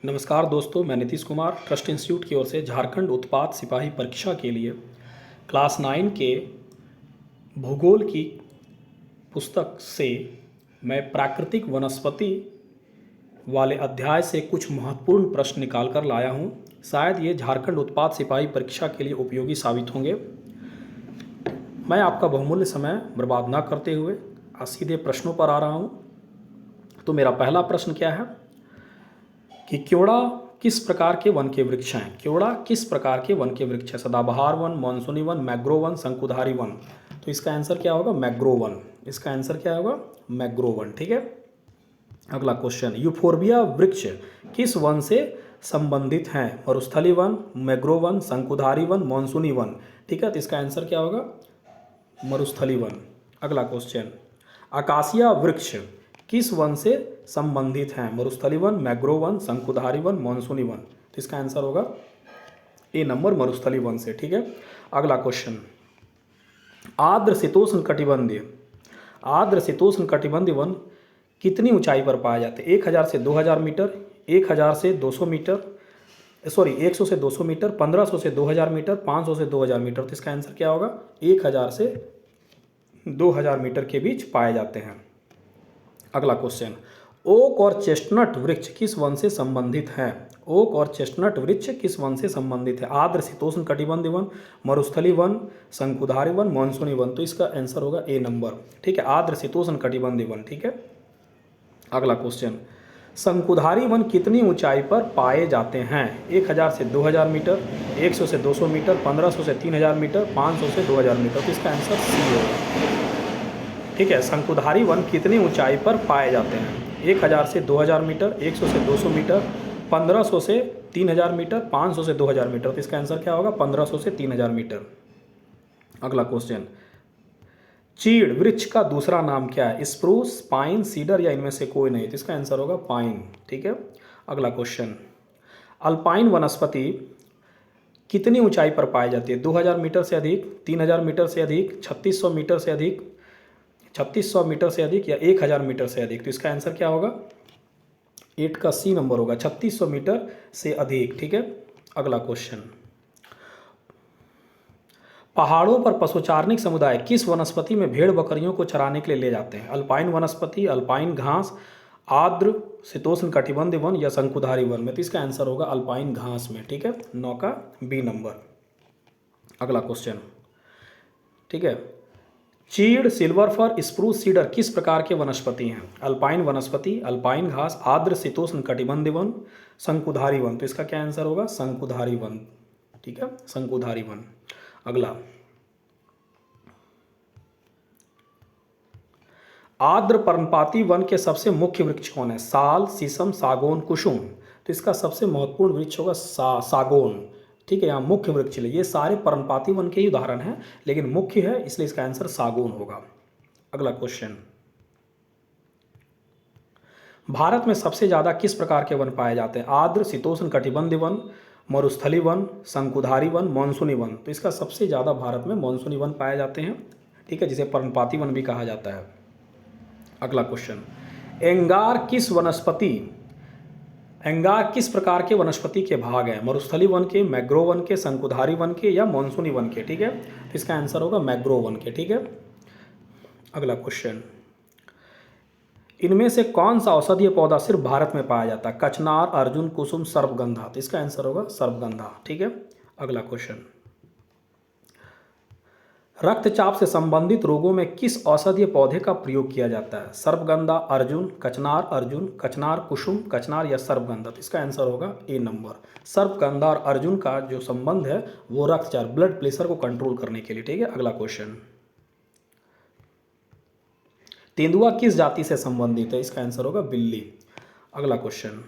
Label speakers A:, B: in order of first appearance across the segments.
A: नमस्कार दोस्तों, मैं नीतीश कुमार ट्रस्ट इंस्टीट्यूट की ओर से झारखंड उत्पाद सिपाही परीक्षा के लिए क्लास 9 के भूगोल की पुस्तक से मैं प्राकृतिक वनस्पति वाले अध्याय से कुछ महत्वपूर्ण प्रश्न निकाल कर लाया हूँ। शायद ये झारखंड उत्पाद सिपाही परीक्षा के लिए उपयोगी साबित होंगे। मैं आपका बहुमूल्य समय बर्बाद न करते हुए सीधे प्रश्नों पर आ रहा हूँ। तो मेरा पहला प्रश्न क्या है कि क्योड़ा किस प्रकार के वन के वृक्ष हैं? क्योड़ा किस प्रकार के वन के वृक्ष हैं? सदाबहार वन, मानसूनी वन, मैग्रो वन, शंकुधारी वन। तो इसका आंसर क्या होगा? मैग्रो वन। इसका आंसर क्या होगा? मैग्रो वन। ठीक है। अगला क्वेश्चन, यूफोर्बिया वृक्ष किस वन से संबंधित हैं? मरुस्थली वन, मैग्रो वन, शंकुधारी वन, मानसूनी वन। ठीक है, तो इसका आंसर क्या होगा? मरुस्थली वन। अगला क्वेश्चन, अकासिया वृक्ष किस वन से संबंधित हैं? मरुस्थली वन, मैग्रो वन, शंकुधारी वन, मानसूनी वन। तो इसका आंसर होगा ए नंबर, मरुस्थली वन से। ठीक है। अगला क्वेश्चन, आर्द्र शीतोष्ण कटिबंधीय वन कितनी ऊंचाई पर पाए जाते हैं? 1000 से 2000 मीटर, 1000 से 200 मीटर, 100 से 200 मीटर, 1500 से 2000 मीटर, 500 से 2000 मीटर। तो इसका आंसर क्या होगा? 1000 से 2000 मीटर के बीच पाए जाते हैं। अगला क्वेश्चन, ओक और चेस्टनट वृक्ष किस वन से संबंधित हैं? ओक और चेस्टनट वृक्ष किस वन से संबंधित है? आर्द्र शीतोष्ण कटिबंधीय वन, मरुस्थली वन, शंकुधारी वन, मानसूनी वन। तो इसका आंसर होगा ए नंबर। ठीक है, आर्द्र शीतोष्ण कटिबंधीय वन। ठीक है। अगला क्वेश्चन, शंकुधारी वन कितनी ऊंचाई पर पाए जाते हैं? 1000 से 2000 मीटर, 100 से 200 मीटर, 1500 से 3000 मीटर, 500 से 2000 मीटर। तो इसका आंसर सी होगा। ठीक है, शंकुधारी वन कितनी ऊंचाई पर पाए जाते हैं? 1000 से 2000 मीटर, 100 से 200 मीटर, 1500 से 3000 मीटर, 500 से 2000 मीटर। तो इसका आंसर क्या होगा? 1500 से 3000 मीटर। अगला क्वेश्चन, चीड़ वृक्ष का दूसरा नाम क्या है? स्प्रूस, पाइन, सीडर या इनमें से कोई नहीं। तो इसका आंसर होगा पाइन। ठीक है। अगला क्वेश्चन, अल्पाइन वनस्पति कितनी ऊंचाई पर पाई जाती है? 2000 मीटर से अधिक, 3000 मीटर से अधिक, 3600 मीटर से अधिक, 3600 मीटर से अधिक या 1000 मीटर से अधिक। तो इसका आंसर क्या होगा? 8 का सी नंबर होगा, 3600 मीटर से अधिक। ठीक है। अगला क्वेश्चन, पहाड़ों पर पशुचारनिक समुदाय किस वनस्पति में भेड़ बकरियों को चराने के लिए ले जाते हैं? अल्पाइन वनस्पति, अल्पाइन घास, आर्द्र शीतोष्ण कटिबंधीय वन या शंकुधारी वन में। तो इसका आंसर होगा अल्पाइन घास में। ठीक है, 9 का बी नंबर। अगला क्वेश्चन, ठीक है, चीड़, सिल्वर फर, स्प्रूस, सीडर किस प्रकार के वनस्पति हैं? अल्पाइन वनस्पति, अल्पाइन घास, आर्द्र शीतोष्ण कटिबंधीय वन, शंकुधारी वन। तो इसका क्या आंसर होगा? शंकुधारी वन। ठीक है, शंकुधारी वन। अगला, आर्द्र पर्णपाती वन के सबसे मुख्य वृक्ष कौन है? साल, शीशम, सागौन, कुसुम। तो इसका सबसे महत्वपूर्ण वृक्ष होगा सागौन। ठीक है, यहाँ मुख्य वृक्ष ये सारे पर्णपाती वन के ही उदाहरण हैं, लेकिन मुख्य है इसलिए इसका आंसर सागौन होगा। अगला क्वेश्चन, भारत में सबसे ज्यादा किस प्रकार के वन पाए जाते हैं? आर्द्र शीतोष्ण कटिबंधीय वन, मरुस्थली वन, शंकुधारी वन, मानसूनी वन। तो इसका सबसे ज्यादा भारत में मानसूनी वन पाए जाते हैं। ठीक है, जिसे पर्णपाती वन भी कहा जाता है। अगला क्वेश्चन, एंगार किस प्रकार के वनस्पति के भाग हैं? मरुस्थली वन के, मैग्रो वन के, शंकुधारी वन के या मानसूनी वन के? ठीक है, तो इसका आंसर होगा मैग्रो वन के। ठीक है। अगला क्वेश्चन, इनमें से कौन सा औषधीय पौधा सिर्फ भारत में पाया जाता है? कचनार, अर्जुन, कुसुम, सर्पगंधा। तो इसका आंसर होगा सर्पगंधा। ठीक है। अगला क्वेश्चन, रक्तचाप से संबंधित रोगों में किस औषधीय पौधे का प्रयोग किया जाता है? सर्पगंधा, अर्जुन, कचनार, कुसुम, कचनार या सर्पगंधा। तो इसका आंसर होगा ए नंबर। सर्पगंधा और अर्जुन का जो संबंध है वो रक्तचाप, ब्लड प्रेशर को कंट्रोल करने के लिए। ठीक है। अगला क्वेश्चन, तेंदुआ किस जाति से संबंधित है? इसका आंसर होगा बिल्ली। अगला क्वेश्चन,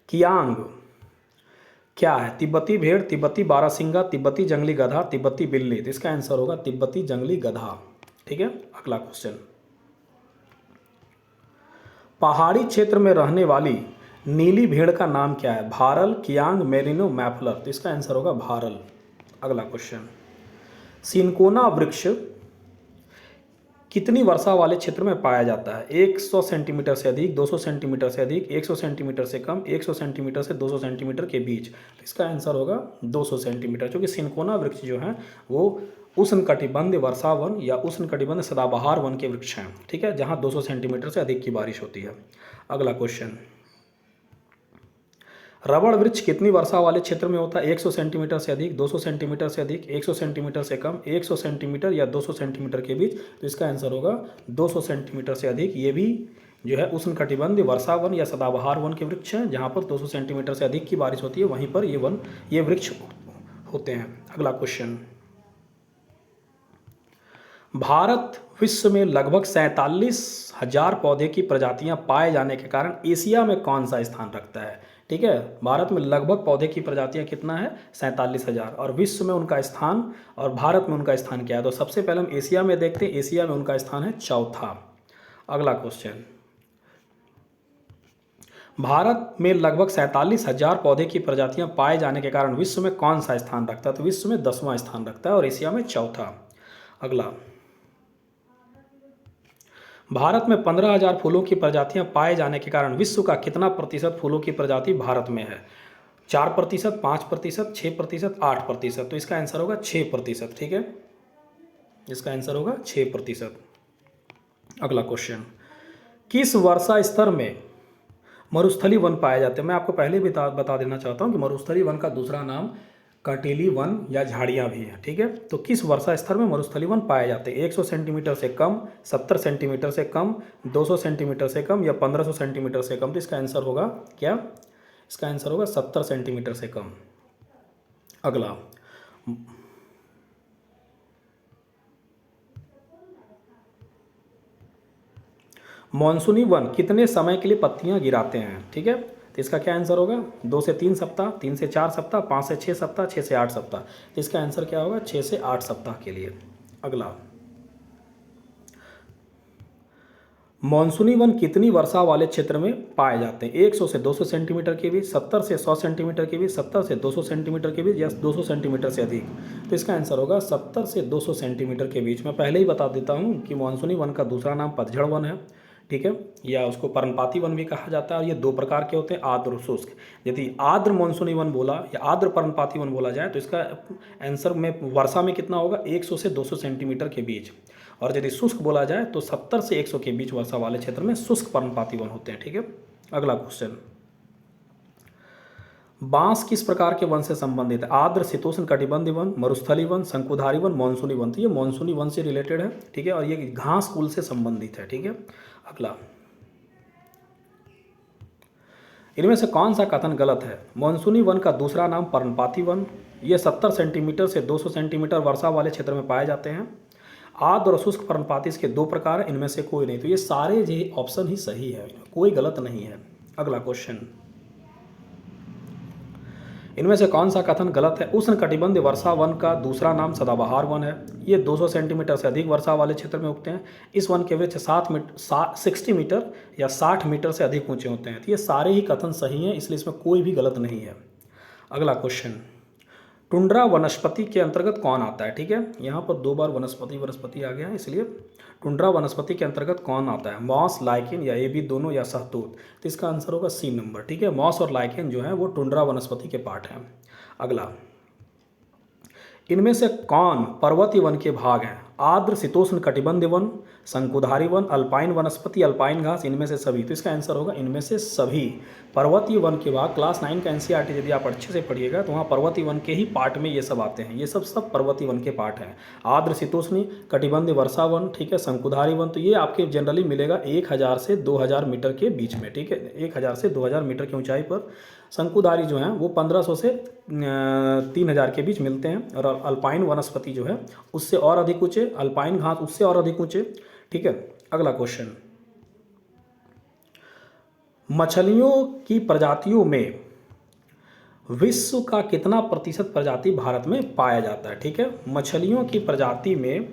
A: कियांग क्या है? तिब्बती भेड़, तिब्बती बारहसिंगा, तिब्बती जंगली गधा, तिब्बती बिल्ली। तो इसका आंसर होगा तिब्बती जंगली गधा। ठीक है। अगला क्वेश्चन, पहाड़ी क्षेत्र में रहने वाली नीली भेड़ का नाम क्या है? भारल, कियांग, मेरिनो, मैफलर। तो इसका आंसर होगा भारल। अगला क्वेश्चन, सिनकोना वृक्ष कितनी वर्षा वाले क्षेत्र में पाया जाता है? 100 सेंटीमीटर से अधिक, 200 सेंटीमीटर से अधिक, 100 सेंटीमीटर से कम, 100 सेंटीमीटर से 200 सेंटीमीटर के बीच। तो इसका आंसर होगा 200 सेंटीमीटर, क्योंकि सिनकोना वृक्ष जो है वो उष्णकटिबंधीय वर्षावन या उष्णकटिबंधीय सदाबहार वन के वृक्ष हैं, ठीक है, जहाँ 200 सेंटीमीटर से अधिक की बारिश होती है। अगला क्वेश्चन, रबड़ वृक्ष कितनी वर्षा वाले क्षेत्र में होता है? 100 सेंटीमीटर से अधिक, 200 सेंटीमीटर से अधिक, 100 सेंटीमीटर से कम, 100 सेंटीमीटर या 200 सेंटीमीटर के बीच। तो इसका आंसर होगा 200 सेंटीमीटर से अधिक। ये भी जो है उष्णकटिबंधीय वर्षावन या सदाबहार वन के वृक्ष हैं, जहाँ पर 200 सेंटीमीटर से अधिक की बारिश होती है, वहीं पर ये वृक्ष होते हैं। अगला क्वेश्चन, भारत विश्व में लगभग 47,000 पौधे की प्रजातियां पाए जाने के कारण एशिया में कौन सा स्थान रखता है? ठीक है, भारत में लगभग पौधे की प्रजातियां कितना है? 47,000, और विश्व में उनका स्थान और भारत में उनका स्थान क्या है? तो सबसे पहले हम एशिया में देखते हैं, एशिया में उनका स्थान है चौथा। अगला क्वेश्चन, भारत में लगभग 47,000 पौधे की प्रजातियां पाए जाने के कारण विश्व में कौन सा स्थान रखता है? तो विश्व में 10वां स्थान रखता है और एशिया में चौथा। अगला, भारत में 15,000 फूलों की प्रजातियां पाए जाने के कारण विश्व का कितना प्रतिशत फूलों की प्रजाति भारत में है? 4%, 5%, 6%, 8%। तो इसका आंसर होगा 6%, ठीक है, इसका आंसर होगा 6%। अगला क्वेश्चन, किस वर्षा स्तर में मरुस्थलीय वन पाए जाते हैं? मैं आपको पहले भी बता देना चाहता हूँ कि मरुस्थलीय वन का दूसरा नाम कंटीली वन या झाड़ियाँ भी हैं, ठीक है। तो किस वर्षा स्तर में मरुस्थलीय वन पाए जाते हैं? 100 सेंटीमीटर से कम, 70 सेंटीमीटर से कम, 200 सेंटीमीटर से कम या 1500 सेंटीमीटर से कम? तो इसका आंसर होगा क्या? इसका आंसर होगा 70 सेंटीमीटर से कम। अगला, मॉनसूनी वन कितने समय के लिए पत्तियां गिराते हैं? ठीक है, तो इसका क्या आंसर होगा? 2 से 3 सप्ताह, 3 से 4 सप्ताह, 5 से 6 सप्ताह, 6 से 8 सप्ताह। तो इसका आंसर क्या होगा? 6 से 8 सप्ताह के लिए। अगला, मॉनसूनी वन कितनी वर्षा वाले क्षेत्र में पाए जाते हैं? 100 से 200 सेंटीमीटर के बीच, 70 से 100 सेंटीमीटर के बीच, 70 से 200 सेंटीमीटर के बीच या 200 सेंटीमीटर से अधिक? तो इसका आंसर होगा 70 से 200 सेंटीमीटर के बीच। मैं पहले ही बता देता हूँ कि मॉनसूनी वन का दूसरा नाम पतझड़ वन है, ठीक है, या उसको पर्णपाती वन भी कहा जाता है। और ये 2 प्रकार के होते हैं, आर्द्र और शुष्क। यदि आर्द्र मॉनसूनी वन बोला या आर्द्र पर्णपाती वन बोला जाए तो इसका आंसर में वर्षा में कितना होगा? 100 से 200 सेंटीमीटर के बीच। और यदि शुष्क बोला जाए तो 70 से 100 के बीच वर्षा वाले क्षेत्र में शुष्क पर्णपाती वन होते हैं, ठीक है। अगला क्वेश्चन, बांस किस प्रकार के वन से संबंधित है? आर्द्र शीतोष्ण कटिबंधीय वन, मरुस्थलीय वन, शंकुधारी वन, मॉनसूनी वन। तो ये मॉनसूनी वन से रिलेटेड है, ठीक है, और ये घास कुल से संबंधित है, ठीक है। अगला, इनमें से कौन सा कथन गलत है? मॉनसूनी वन का दूसरा नाम पर्णपाती वन, ये 70 सेंटीमीटर से 200 सेंटीमीटर वर्षा वाले क्षेत्र में पाए जाते हैं। आर्द्र और शुष्क पर्णपाती इसके 2 प्रकार हैं, इनमें से कोई नहीं। तो ये सारे ये ऑप्शन ही सही है, कोई गलत नहीं है। अगला क्वेश्चन, इनमें से कौन सा कथन गलत है? उष्णकटिबंधीय वर्षा वन का दूसरा नाम सदाबहार वन है, ये 200 सेंटीमीटर से अधिक वर्षा वाले क्षेत्र में उगते हैं। इस वन के वृक्ष 60 मीटर या 60 मीटर से अधिक ऊंचे होते हैं। तो ये सारे ही कथन सही हैं, इसलिए इसमें कोई भी गलत नहीं है। अगला क्वेश्चन, टुंड्रा वनस्पति के अंतर्गत कौन आता है? ठीक है, यहाँ पर 2 बार वनस्पति आ गया है, इसलिए टुंड्रा वनस्पति के अंतर्गत कौन आता है? मॉस, लाइकेन या ये भी दोनों या सहतूत? तो इसका आंसर होगा सी नंबर, ठीक है। मॉस और लाइकेन जो है वो टुंड्रा वनस्पति के पार्ट हैं। अगला, इनमें से कौन पर्वतीय वन के भाग हैं? आर्द्र शीतोष्ण कटिबंधीय वन, शंकुधारी वन, अल्पाइन वनस्पति, अल्पाइन घास, इनमें से सभी? तो इसका आंसर होगा इनमें से सभी। पर्वतीय वन के भाग क्लास 9 का एनसीईआरटी यदि आप अच्छे से पढ़िएगा तो वहाँ पर्वतीय वन के ही पार्ट में ये सब आते हैं। ये सब पर्वतीय वन के पार्ट हैं। आर्द्र शीतोष्णी कटिबंधीय वर्षा वन, ठीक है, शंकुधारी वन, तो ये आपके जनरली मिलेगा 1000 से 2000 मीटर के बीच में, ठीक है, 1000 से 2000 मीटर की ऊंचाई पर। शंकुधारी जो है वो 1500 से 3000 के बीच मिलते हैं। और अल्पाइन वनस्पति जो है उससे और अधिक ऊंचे, अल्पाइन घास उससे और अधिक ऊंचे, ठीक है। अगला क्वेश्चन, मछलियों की प्रजातियों में विश्व का कितना प्रतिशत प्रजाति भारत में पाया जाता है? ठीक है, मछलियों की प्रजाति में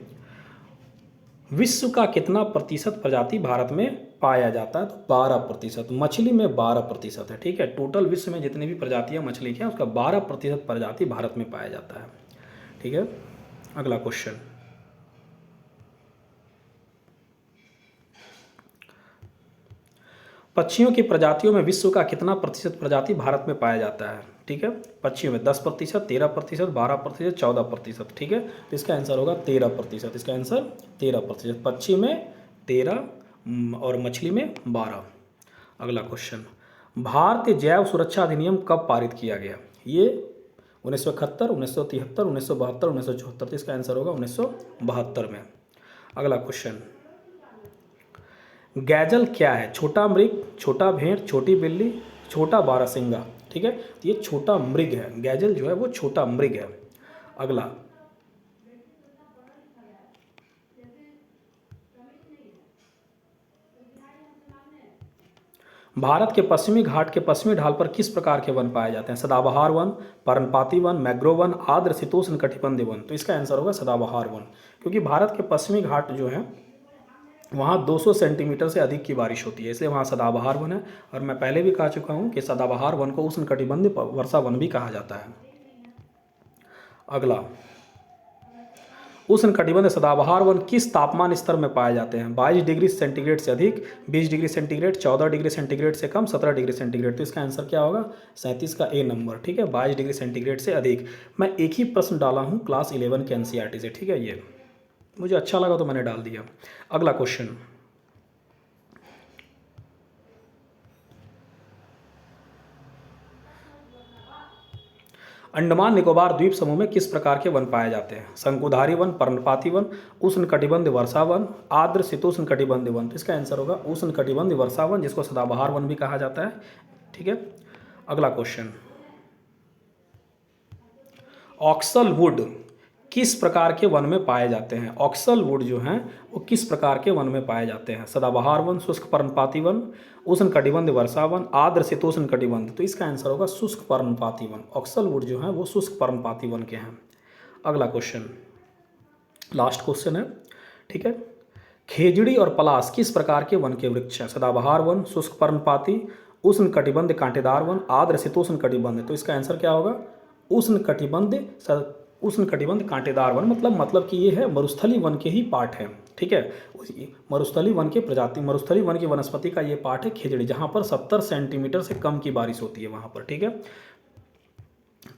A: विश्व का कितना प्रतिशत प्रजाति भारत में पाया जाता है? तो 12%। मछली में 12% है, ठीक है। टोटल विश्व में जितनी भी प्रजातियां मछली की हैं उसका 12% प्रजाति भारत में पाया जाता है, ठीक है। अगला क्वेश्चन, पक्षियों की प्रजातियों में विश्व का कितना प्रतिशत प्रजाति भारत में पाया जाता है? ठीक है, पक्षियों में 10%, 13%, 12%, 14%। ठीक है, तो इसका आंसर होगा 13%। इसका आंसर 13%। पक्षी में 13 और मछली में 12। अगला क्वेश्चन, भारतीय जैव सुरक्षा अधिनियम कब पारित किया गया? ये 1971, 1973, 1972, 1974। तो इसका आंसर होगा 1972 में। अगला क्वेश्चन, गैजल क्या है? छोटा मृग, छोटा भेड़, छोटी बिल्ली, छोटा बारहसिंगा। ठीक है, तो ये छोटा मृग है। गैजल जो है वो छोटा मृग है। अगला, भारत के पश्चिमी घाट के पश्चिमी ढाल पर किस प्रकार के वन पाए जाते हैं? सदाबहार वन, पर्णपाती वन, मैंग्रोव वन, आर्द्र शीतोष्ण कटिबंधीय वन। तो इसका आंसर होगा सदाबहार वन, क्योंकि भारत के पश्चिमी घाट जो है वहाँ 200 सेंटीमीटर से अधिक की बारिश होती है, इसलिए वहाँ सदाबहार वन है। और मैं पहले भी कह चुका हूँ कि सदाबहार वन को उष्णकटिबंधीय वर्षा वन भी कहा जाता है। अगला, उष्णकटिबंधीय सदाबहार वन किस तापमान स्तर में पाए जाते हैं? 22 डिग्री सेंटीग्रेड से अधिक, 20 डिग्री सेंटीग्रेड, 14 डिग्री सेंटीग्रेड से कम, 17 डिग्री सेंटीग्रेड। तो इसका आंसर क्या होगा? 37 का ए नंबर। ठीक है, 22 डिग्री सेंटीग्रेड से अधिक। मैं एक ही प्रश्न डाला हूँ क्लास 11 के एनसीईआरटी से। ठीक है, ये मुझे अच्छा लगा तो मैंने डाल दिया। अगला क्वेश्चन, अंडमान निकोबार द्वीप समूह में किस प्रकार के वन पाए जाते हैं? शंकुधारी वन, पर्णपाती वन, उष्णकटिबंधीय वर्षा वन, आर्द्र शीतोष्ण कटिबंधीय वन। तो इसका आंसर होगा उष्णकटिबंधीय वर्षा वन, जिसको सदाबहार वन भी कहा जाता है। ठीक है, अगला क्वेश्चन, ऑक्सल वुड किस प्रकार के वन में पाए जाते हैं? ऑक्सल वुड जो हैं वो किस प्रकार के वन में पाए जाते हैं? सदाबहार वन, शुष्क पर्णपाती वन, उष्णकटिबंधीय वर्षा वन, आर्द्र शीतोष्ण कटिबंध। तो इसका आंसर होगा शुष्क पर्णपाती वन। ऑक्सल वुड जो है वो शुष्क पर्णपाती वन के हैं। अगला क्वेश्चन, लास्ट क्वेश्चन है। ठीक है, खेजड़ी और पलाश किस प्रकार के वन के वृक्ष हैं? सदाबहार वन, शुष्क पर्णपाती, उष्णकटिबंधीय कांटेदार वन, आर्द्र शीतोष्ण कटिबंध। तो इसका आंसर क्या होगा? उष्णकटिबंध कांटेदार वन। मतलब कि ये है मरुस्थली वन के ही पार्ट है। ठीक है, मरुस्थली वन के प्रजाति, मरुस्थली वन की वनस्पति का ये पार्ट है खेजड़ी, जहाँ पर 70 सेंटीमीटर से कम की बारिश होती है वहाँ पर। ठीक है,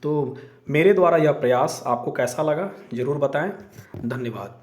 A: तो मेरे द्वारा यह प्रयास आपको कैसा लगा ज़रूर बताएं। धन्यवाद।